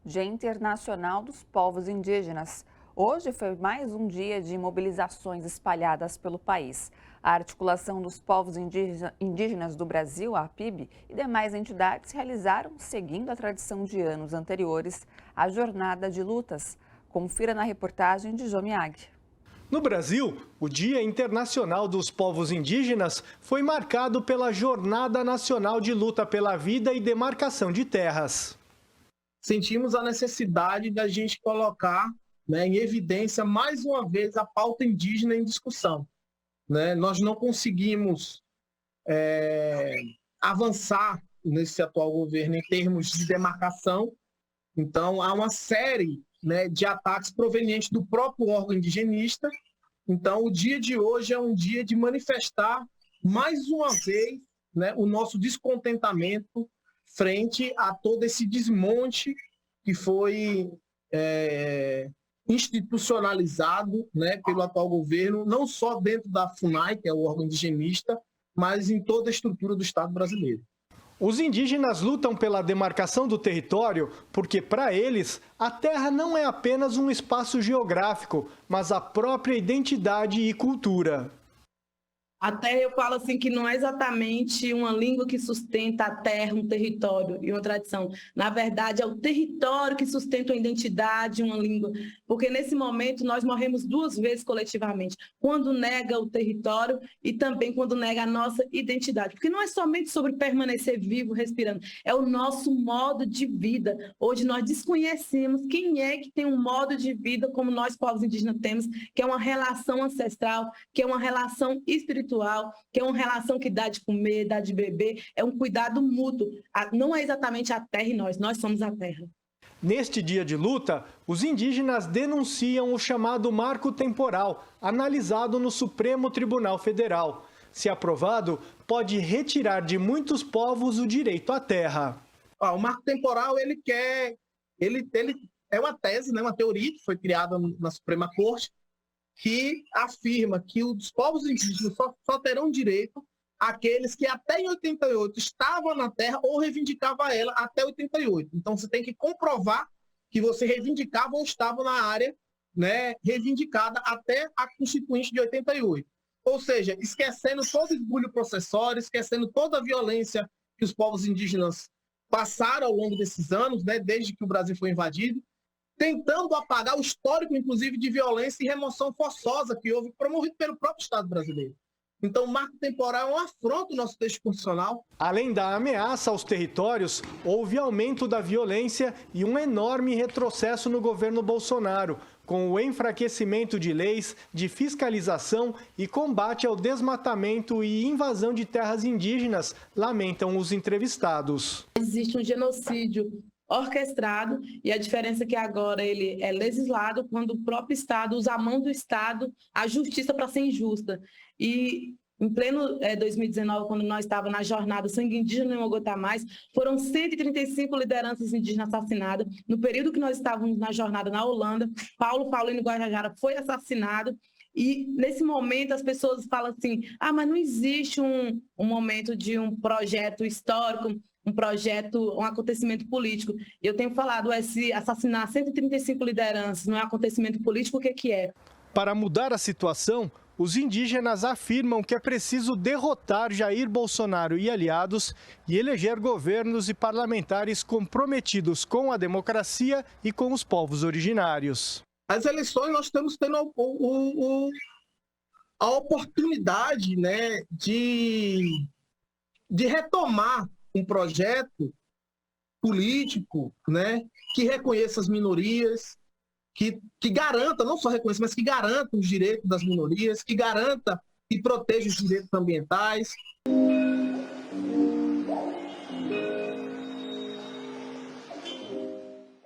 Dia Internacional dos Povos Indígenas. Hoje foi mais um dia de mobilizações espalhadas pelo país. A Articulação dos Povos Indígenas do Brasil, a APIB, e demais entidades realizaram, seguindo a tradição de anos anteriores, a jornada de lutas. Confira na reportagem de Jomiag. No Brasil, o Dia Internacional dos Povos Indígenas foi marcado pela Jornada Nacional de Luta pela Vida e Demarcação de Terras. Sentimos a necessidade da gente colocar, em evidência mais uma vez a pauta indígena em discussão. Nós não conseguimos avançar nesse atual governo em termos de demarcação, então há uma série de ataques provenientes do próprio órgão indigenista. Então, o dia de hoje é um dia de manifestar, mais uma vez, o nosso descontentamento frente a todo esse desmonte que foi institucionalizado pelo atual governo, não só dentro da FUNAI, que é o órgão indigenista, mas em toda a estrutura do Estado brasileiro. Os indígenas lutam pela demarcação do território porque, para eles, a terra não é apenas um espaço geográfico, mas a própria identidade e cultura. A terra, eu falo assim, que não é exatamente uma língua que sustenta a terra, um território e uma tradição. Na verdade, é o território que sustenta uma identidade, uma língua. Porque, nesse momento, nós morremos duas vezes coletivamente. Quando nega o território e também quando nega a nossa identidade. Porque não é somente sobre permanecer vivo, respirando. É o nosso modo de vida. Hoje, nós desconhecemos quem é que tem um modo de vida como nós, povos indígenas, temos, que é uma relação ancestral, que é uma relação espiritual, que é uma relação que dá de comer, dá de beber, é um cuidado mútuo. Não é exatamente a terra e nós somos a terra. Neste dia de luta, os indígenas denunciam o chamado marco temporal, analisado no Supremo Tribunal Federal. Se aprovado, pode retirar de muitos povos o direito à terra. O marco temporal, ele é uma tese, uma teoria que foi criada na Suprema Corte, que afirma que os povos indígenas só terão direito àqueles que até em 88 estavam na terra ou reivindicavam ela até 88. Então, você tem que comprovar que você reivindicava ou estava na área reivindicada até a Constituinte de 88. Ou seja, esquecendo todo o esbulho processório, esquecendo toda a violência que os povos indígenas passaram ao longo desses anos, desde que o Brasil foi invadido, tentando apagar o histórico, inclusive, de violência e remoção forçosa que houve, promovido pelo próprio Estado brasileiro. Então, o marco temporal é um afronto ao nosso texto constitucional. Além da ameaça aos territórios, houve aumento da violência e um enorme retrocesso no governo Bolsonaro, com o enfraquecimento de leis, de fiscalização e combate ao desmatamento e invasão de terras indígenas, lamentam os entrevistados. Existe um genocídio orquestrado, e a diferença é que agora ele é legislado quando o próprio Estado usa a mão do Estado, a justiça para ser injusta. E em pleno 2019, quando nós estávamos na jornada Sangue Indígena Não Aguentar Mais, foram 135 lideranças indígenas assassinadas. No período que nós estávamos na jornada na Holanda, Paulo Paulino Guajajara foi assassinado. E, nesse momento, as pessoas falam assim, mas não existe um momento de um projeto histórico, um projeto, um acontecimento político. E eu tenho falado, se assassinar 135 lideranças não é acontecimento político, o que é? Para mudar a situação, os indígenas afirmam que é preciso derrotar Jair Bolsonaro e aliados e eleger governos e parlamentares comprometidos com a democracia e com os povos originários. As eleições, nós estamos tendo a oportunidade de retomar um projeto político que reconheça as minorias, que garanta, não só reconheça, mas que garanta os direitos das minorias, que garanta e proteja os direitos ambientais.